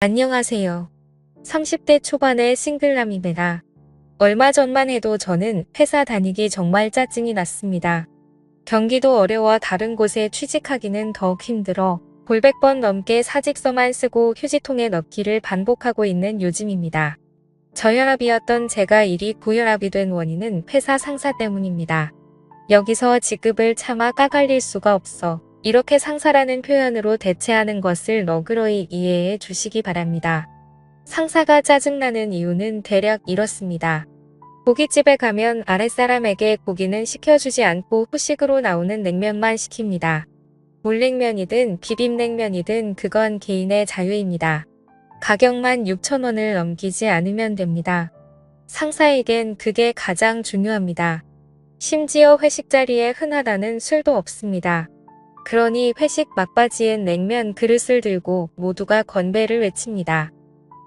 안녕하세요. 30대 초반의 싱글남입니다. 얼마 전만 해도 저는 회사 다니기 정말 짜증이 났습니다. 경기도 어려워 다른 곳에 취직하기는 더욱 힘들어 골백 번 넘게 사직서만 쓰고 휴지통에 넣기를 반복하고 있는 요즘입니다. 저혈압이었던 제가 일이 고혈압이 된 원인은 회사 상사 때문입니다. 여기서 직급을 차마 까갈릴 수가 없어 이렇게 상사라는 표현으로 대체하는 것을 너그러이 이해해 주시기 바랍니다. 상사가 짜증나는 이유는 대략 이렇습니다. 고깃집에 가면 아랫사람에게 고기는 시켜주지 않고 후식으로 나오는 냉면만 시킵니다. 물냉면이든 비빔냉면이든 그건 개인의 자유입니다. 가격만 6,000원을 넘기지 않으면 됩니다. 상사에겐 그게 가장 중요합니다. 심지어 회식 자리에 흔하다는 술도 없습니다. 그러니 회식 막바지엔 냉면 그릇을 들고 모두가 건배를 외칩니다.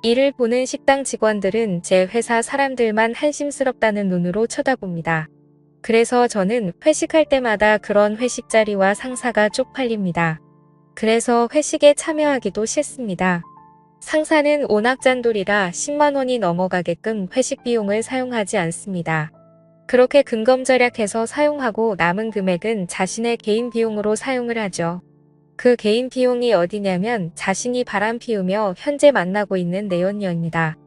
이를 보는 식당 직원들은 제 회사 사람들만 한심스럽다는 눈으로 쳐다봅니다. 그래서 저는 회식할 때마다 그런 회식 자리와 상사가 쪽팔립니다. 그래서 회식에 참여하기도 싫습니다. 상사는 오낙잔돌이라 10만 원이 넘어가게끔 회식 비용을 사용하지 않습니다. 그렇게 근검절약해서 사용하고 남은 금액은 자신의 개인 비용으로 사용을 하죠. 그 개인 비용이 어디냐면 자신이 바람 피우며 현재 만나고 있는 내연녀입니다.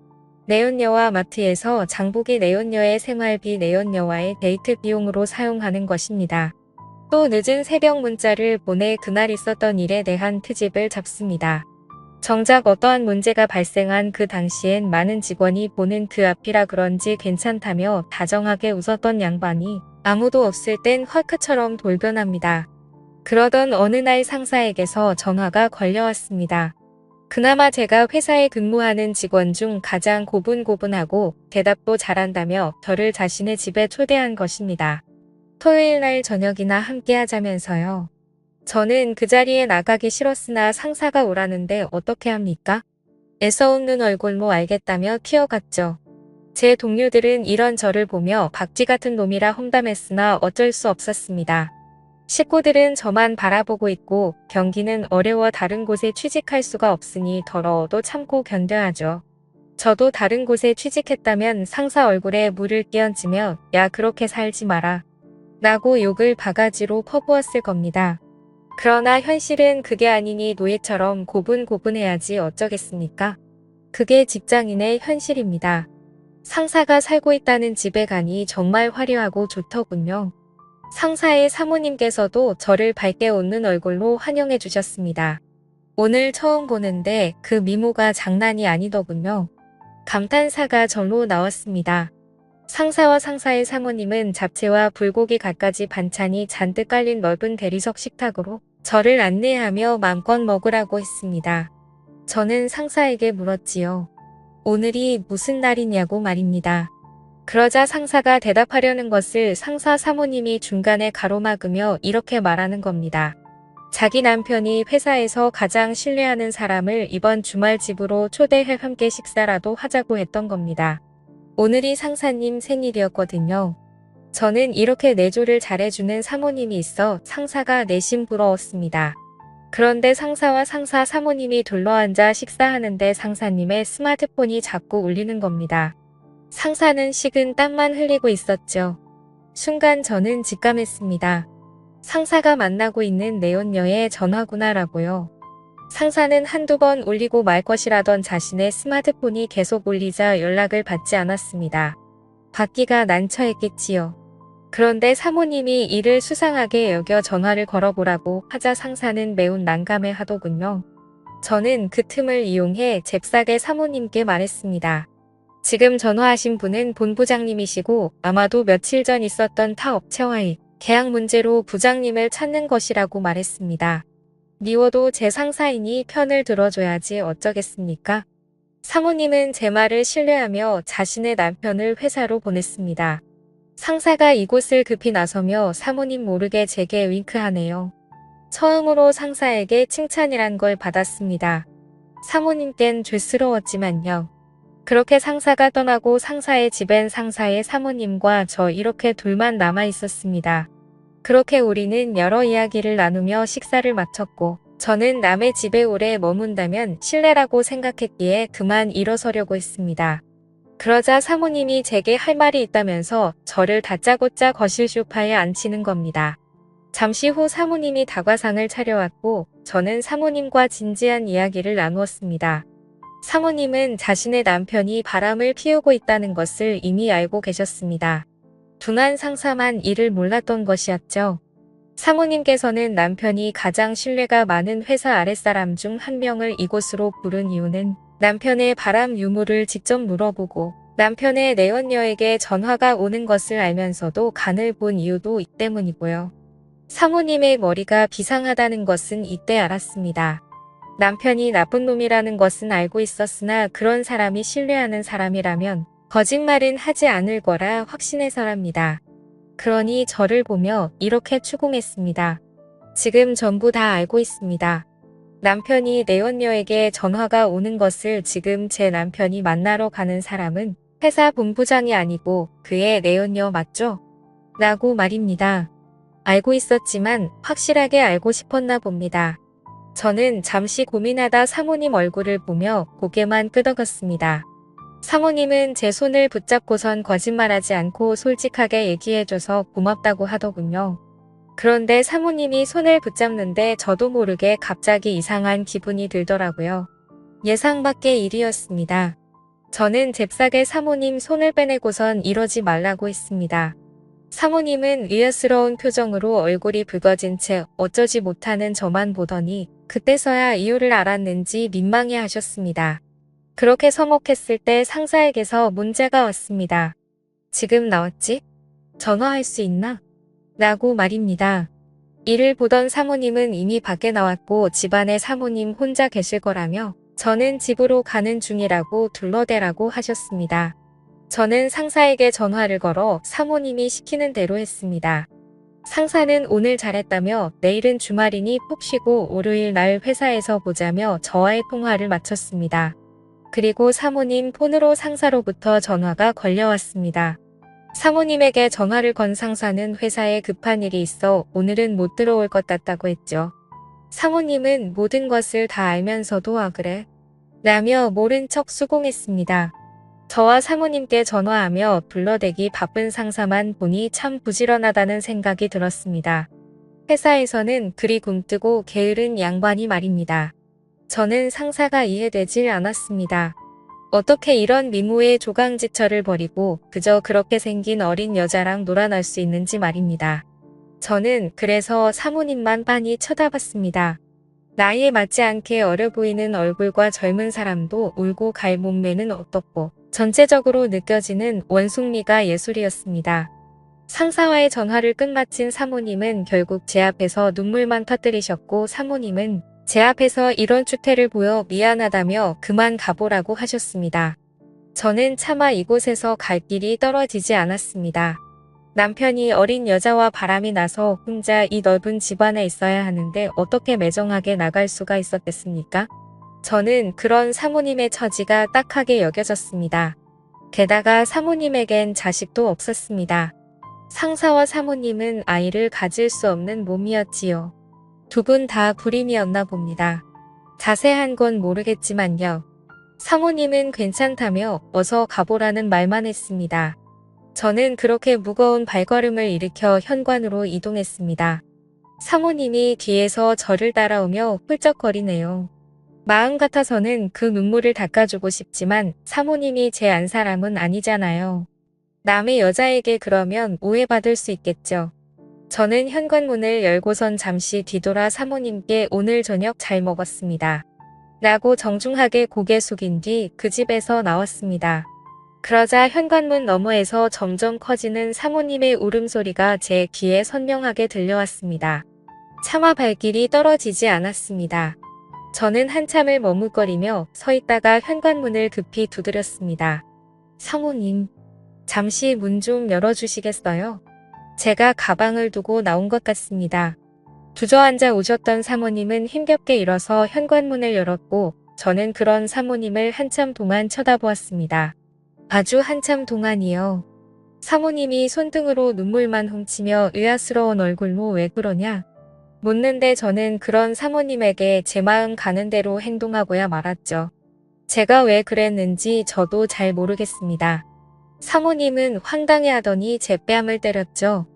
내연녀와 마트에서 장보기 내연녀의 생활비 내연녀와의 데이트 비용으로 사용하는 것입니다. 또 늦은 새벽 문자를 보내 그날 있었던 일에 대한 트집을 잡습니다. 정작 어떠한 문제가 발생한 그 당시엔 많은 직원이 보는 그 앞이라 그런지 괜찮다며 다정하게 웃었던 양반이 아무도 없을 땐 헐크처럼 돌변합니다. 그러던 어느 날 상사에게서 전화가 걸려왔습니다. 그나마 제가 회사에 근무하는 직원 중 가장 고분고분하고 대답도 잘한다며 저를 자신의 집에 초대한 것입니다. 토요일 날 저녁이나 함께 하자면서요. 저는 그 자리에 나가기 싫었으나 상사가 오라는데 어떻게 합니까? 애써 웃는 얼굴로 알겠다며 튀어갔죠. 제 동료들은 이런 저를 보며 박쥐 같은 놈이라 험담했으나 어쩔 수 없었습니다. 식구들은 저만 바라보고 있고 경기는 어려워 다른 곳에 취직할 수가 없으니 더러워도 참고 견뎌야죠. 저도 다른 곳에 취직했다면 상사 얼굴에 물을 끼얹으며 야 그렇게 살지 마라 라고 욕을 바가지로 퍼부었을 겁니다. 그러나 현실은 그게 아니니 노예처럼 고분고분해야지 어쩌겠습니까? 그게 직장인의 현실입니다. 상사가 살고 있다는 집에 가니 정말 화려하고 좋더군요. 상사의 사모님께서도 저를 밝게 웃는 얼굴로 환영해 주셨습니다. 오늘 처음 보는데 그 미모가 장난이 아니더군요. 감탄사가 절로 나왔습니다. 상사와 상사의 사모님은 잡채와 불고기 갖가지 반찬이 잔뜩 깔린 넓은 대리석 식탁으로 저를 안내하며 맘껏 먹으라고 했습니다. 저는 상사에게 물었지요. 오늘이 무슨 날이냐고 말입니다. 그러자 상사가 대답하려는 것을 상사 사모님이 중간에 가로막으며 이렇게 말하는 겁니다. 자기 남편이 회사에서 가장 신뢰하는 사람을 이번 주말 집으로 초대해 함께 식사라도 하자고 했던 겁니다. 오늘이 상사님 생일이었거든요. 저는 이렇게 내조를 잘해주는 사모님이 있어 상사가 내심 부러웠습니다. 그런데 상사와 상사 사모님이 둘러앉아 식사하는데 상사님의 스마트폰이 자꾸 울리는 겁니다. 상사는 식은 땀만 흘리고 있었죠. 순간 저는 직감했습니다. 상사가 만나고 있는 내연녀의 전화구나라고요. 상사는 한두 번 울리고 말 것이라던 자신의 스마트폰이 계속 울리자 연락을 받지 않았습니다. 받기가 난처했겠지요. 그런데 사모님이 이를 수상하게 여겨 전화를 걸어보라고 하자 상사는 매우 난감해 하더군요. 저는 그 틈을 이용해 잽싸게 사모님께 말했습니다. 지금 전화하신 분은 본부장님이시고 아마도 며칠 전 있었던 타 업체와의 계약 문제로 부장님을 찾는 것이라고 말했습니다. 미워도 제 상사이니 편을 들어줘야지 어쩌겠습니까? 사모님은 제 말을 신뢰하며 자신의 남편을 회사로 보냈습니다. 상사가 이곳을 급히 나서며 사모님 모르게 제게 윙크하네요. 처음으로 상사에게 칭찬이란 걸 받았습니다. 사모님껜 죄스러웠지만요. 그렇게 상사가 떠나고 상사의 집엔 상사의 사모님과 저 이렇게 둘만 남아 있었습니다. 그렇게 우리는 여러 이야기를 나누며 식사를 마쳤고 저는 남의 집에 오래 머문다면 실례라고 생각했기에 그만 일어서려고 했습니다. 그러자 사모님이 제게 할 말이 있다면서 저를 다짜고짜 거실 소파에 앉히는 겁니다. 잠시 후 사모님이 다과상을 차려왔고 저는 사모님과 진지한 이야기를 나누었습니다. 사모님은 자신의 남편이 바람을 피우고 있다는 것을 이미 알고 계셨습니다. 둔한 상사만 이를 몰랐던 것이었죠. 사모님께서는 남편이 가장 신뢰가 많은 회사 아랫사람 중 한 명을 이곳으로 부른 이유는 남편의 바람 유무를 직접 물어보고 남편의 내연녀에게 전화가 오는 것을 알면서도 간을 본 이유도 이 때문이고요. 사모님의 머리가 비상하다는 것은 이때 알았습니다. 남편이 나쁜 놈이라는 것은 알고 있었으나 그런 사람이 신뢰하는 사람이라면 거짓말은 하지 않을 거라 확신해서랍니다. 그러니 저를 보며 이렇게 추궁했습니다. 지금 전부 다 알고 있습니다. 남편이 내연녀에게 전화가 오는 것을 지금 제 남편이 만나러 가는 사람은 회사 본부장이 아니고 그의 내연녀 맞죠? 라고 말입니다. 알고 있었지만 확실하게 알고 싶었나 봅니다. 저는 잠시 고민하다 사모님 얼굴을 보며 고개만 끄덕였습니다. 사모님은 제 손을 붙잡고선 거짓말하지 않고 솔직하게 얘기해줘서 고맙다고 하더군요. 그런데 사모님이 손을 붙잡는데 저도 모르게 갑자기 이상한 기분이 들더라고요. 예상 밖의 일이었습니다. 저는 잽싸게 사모님 손을 빼내고선 이러지 말라고 했습니다. 사모님은 의아스러운 표정으로 얼굴이 붉어진 채 어쩌지 못하는 저만 보더니 그때서야 이유를 알았는지 민망해 하셨습니다. 그렇게 서먹했을 때 상사에게서 문자가 왔습니다. 지금 나왔지? 전화할 수 있나? 라고 말입니다. 이를 보던 사모님은 이미 밖에 나왔고 집안에 사모님 혼자 계실 거라며 저는 집으로 가는 중이라고 둘러대라고 하셨습니다. 저는 상사에게 전화를 걸어 사모님이 시키는 대로 했습니다. 상사는 오늘 잘했다며 내일은 주말이니 푹 쉬고 월요일 날 회사에서 보자며 저와의 통화를 마쳤습니다. 그리고 사모님 폰으로 상사로부터 전화가 걸려왔습니다. 사모님에게 전화를 건 상사는 회사에 급한 일이 있어 오늘은 못 들어올 것 같다고 했죠. 사모님은 모든 것을 다 알면서도 아 그래? 라며 모른 척 수긍했습니다. 저와 사모님께 전화하며 불러대기 바쁜 상사만 보니 참 부지런하다는 생각이 들었습니다. 회사에서는 그리 굼뜨고 게으른 양반이 말입니다. 저는 상사가 이해되질 않았습니다. 어떻게 이런 미모의 조강지처를 버리고 그저 그렇게 생긴 어린 여자랑 놀아날 수 있는지 말입니다. 저는 그래서 사모님만 빤히 쳐다봤습니다. 나이에 맞지 않게 어려 보이는 얼굴과 젊은 사람도 울고 갈 몸매는 어떻고 전체적으로 느껴지는 원숭미가 예술이었습니다. 상사와의 전화를 끝마친 사모님은 결국 제 앞에서 눈물만 터뜨리셨고 사모님은 제 앞에서 이런 추태를 보여 미안하다며 그만 가보라고 하셨습니다. 저는 차마 이곳에서 갈 길이 떨어지지 않았습니다. 남편이 어린 여자와 바람이 나서 혼자 이 넓은 집안에 있어야 하는데 어떻게 매정하게 나갈 수가 있었겠습니까? 저는 그런 사모님의 처지가 딱하게 여겨졌습니다. 게다가 사모님에겐 자식도 없었습니다. 상사와 사모님은 아이를 가질 수 없는 몸이었지요. 두 분 다 불임이었나 봅니다. 자세한 건 모르겠지만요. 사모님은 괜찮다며 어서 가보라는 말만 했습니다. 저는 그렇게 무거운 발걸음을 일으켜 현관으로 이동했습니다. 사모님이 뒤에서 저를 따라오며 훌쩍거리네요. 마음 같아서는 그 눈물을 닦아주고 싶지만 사모님이 제 안 사람은 아니잖아요. 남의 여자에게 그러면 오해받을 수 있겠죠. 저는 현관문을 열고선 잠시 뒤돌아 사모님께 오늘 저녁 잘 먹었습니다. 라고 정중하게 고개 숙인 뒤 그 집에서 나왔습니다. 그러자 현관문 너머에서 점점 커지는 사모님의 울음소리가 제 귀에 선명하게 들려왔습니다. 차마 발길이 떨어지지 않았습니다. 저는 한참을 머뭇거리며 서 있다가 현관문을 급히 두드렸습니다. 사모님, 잠시 문 좀 열어주시겠어요? 제가 가방을 두고 나온 것 같습니다. 주저앉아 오셨던 사모님은 힘겹게 일어서 현관문을 열었고 저는 그런 사모님을 한참 동안 쳐다보았습니다. 아주 한참 동안이요. 사모님이 손등으로 눈물만 훔치며 의아스러운 얼굴로 왜 그러냐? 묻는데 저는 그런 사모님에게 제 마음 가는 대로 행동하고야 말았죠. 제가 왜 그랬는지 저도 잘 모르겠습니다. 사모님은 황당해하더니 제 뺨을 때렸죠.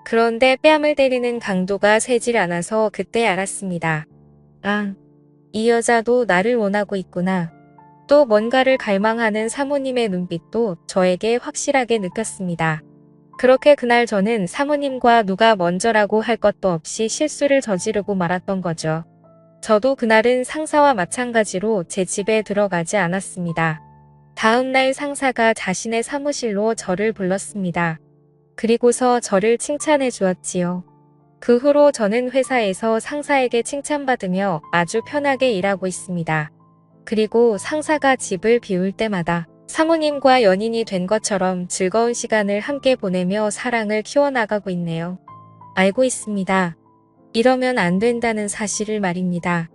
그런데 뺨을 때리는 강도가 세질 않아서 그때 알았습니다. 아, 이 여자도 나를 원하고 있구나. 또 뭔가를 갈망하는 사모님의 눈빛도 저에게 확실하게 느꼈습니다. 그렇게 그날 저는 사모님과 누가 먼저라고 할 것도 없이 실수를 저지르고 말았던 거죠. 저도 그날은 상사와 마찬가지로 제 집에 들어가지 않았습니다. 다음 날 상사가 자신의 사무실로 저를 불렀습니다. 그리고서 저를 칭찬해 주었지요. 그 후로 저는 회사에서 상사에게 칭찬받으며 아주 편하게 일하고 있습니다. 그리고 상사가 집을 비울 때마다 사모님과 연인이 된 것처럼 즐거운 시간을 함께 보내며 사랑을 키워나가고 있네요. 알고 있습니다. 이러면 안 된다는 사실을 말입니다.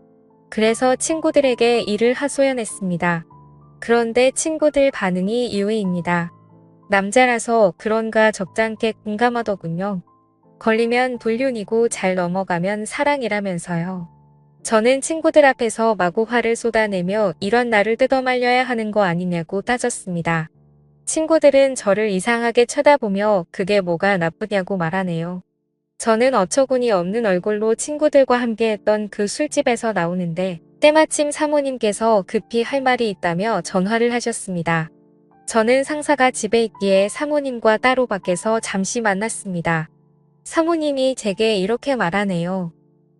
그래서 친구들에게 이를 하소연했습니다. 그런데 친구들 반응이 이외입니다. 남자라서 그런가 적잖게 공감하더군요. 걸리면 불륜이고 잘 넘어가면 사랑이라면서요. 저는 친구들 앞에서 마구 화를 쏟아내며 이런 나를 뜯어말려야 하는 거 아니냐고 따졌습니다. 친구들은 저를 이상하게 쳐다보며 그게 뭐가 나쁘냐고 말하네요. 저는 어처구니 없는 얼굴로 친구들과 함께했던 그 술집에서 나오는데 때마침 사모님께서 급히 할 말이 있다며 전화를 하셨습니다. 저는 상사가 집에 있기에 사모님과 따로 밖에서 잠시 만났습니다. 사모님이 제게 이렇게 말하네요.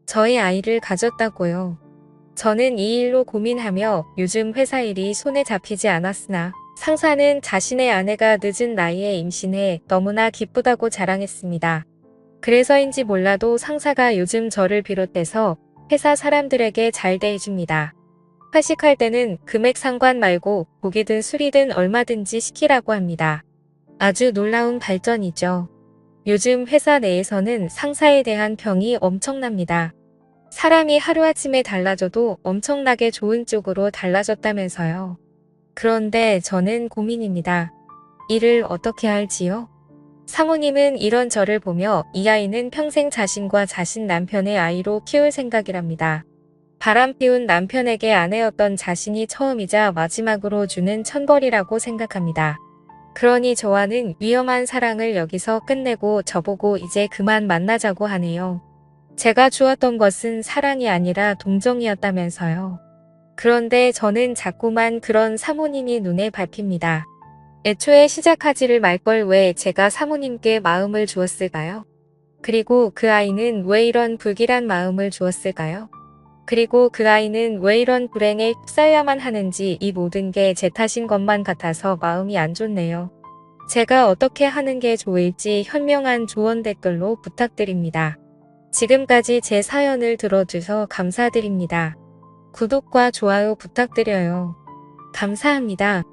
저희 아이를 가졌다고요. 저는 이 일로 고민하며 요즘 회사 일이 손에 잡히지 않았으나 상사는 자신의 아내가 늦은 나이에 임신해 너무나 기쁘다고 자랑했습니다. 그래서인지 몰라도 상사가 요즘 저를 비롯해서 회사 사람들에게 잘 대해줍니다. 회식할 때는 금액 상관 말고 고기든 술이든 얼마든지 시키라고 합니다. 아주 놀라운 발전이죠. 요즘 회사 내에서는 상사에 대한 평이 엄청납니다. 사람이 하루아침에 달라져도 엄청나게 좋은 쪽으로 달라졌다면서요. 그런데 저는 고민입니다. 이를 어떻게 할지요? 사모님은 이런 저를 보며 이 아이는 평생 자신과 자신 남편의 아이로 키울 생각이랍니다. 바람 피운 남편에게 아내였던 자신이 처음이자 마지막으로 주는 천벌이라고 생각합니다. 그러니 저와는 위험한 사랑을 여기서 끝내고 저보고 이제 그만 만나자고 하네요. 제가 주었던 것은 사랑이 아니라 동정이었다면서요. 그런데 저는 자꾸만 그런 사모님이 눈에 밟힙니다. 애초에 시작하지를 말 걸 왜 제가 사모님께 마음을 주었을까요? 그리고 그 아이는 왜 이런 불길한 마음을 주었을까요? 그리고 그 아이는 왜 이런 불행에 휩싸여야만 하는지 이 모든 게 제 탓인 것만 같아서 마음이 안 좋네요. 제가 어떻게 하는 게 좋을지 현명한 조언 댓글로 부탁드립니다. 지금까지 제 사연을 들어주셔서 감사드립니다. 구독과 좋아요 부탁드려요. 감사합니다.